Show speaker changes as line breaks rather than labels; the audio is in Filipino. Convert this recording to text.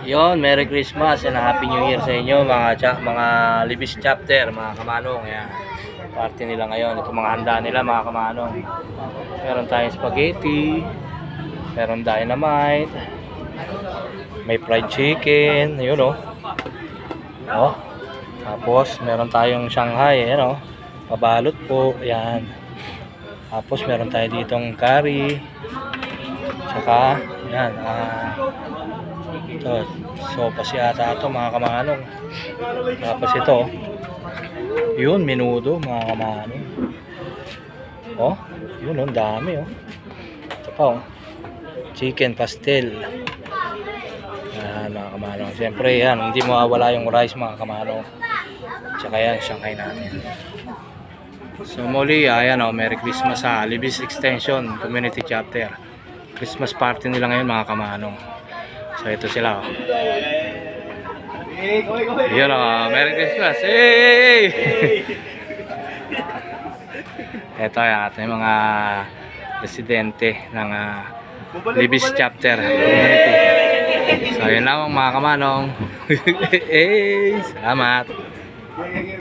Yon, Merry Christmas and Happy New Year sa inyo mga Libis chapter, mga kamanong. Ayan. Party nila ngayon. Ito mga handa nila, mga kamanong. Meron tayong spaghetti, meron dynamite, may fried chicken, yun oh. Oh. Tapos meron tayong Shanghai, ayan oh. Pabalot po, ayan. Tapos meron tayo ditong curry. Saka, ayan, ito, sopas yata ito, mga kamanong. Tapos ito, yun, menudo, mga kamanong. Oh, yun, oh, dami, oh. Ito pa, oh, chicken pastel. Yan, mga kamanong. Siyempre, yan, hindi mawawala yung rice, mga kamanong. Tsaka yan, Shanghai natin. So, muli, ayan, oh, Merry Christmas sa Libis Extension Community Chapter. Christmas party nila ngayon, mga kamanong. So ito sila, oh. Yun, oh, Merry Christmas. Hey! Ito yung ating mga residente ng Libis Chapter Community. So yun lang, mga kamanong. Hey! Salamat.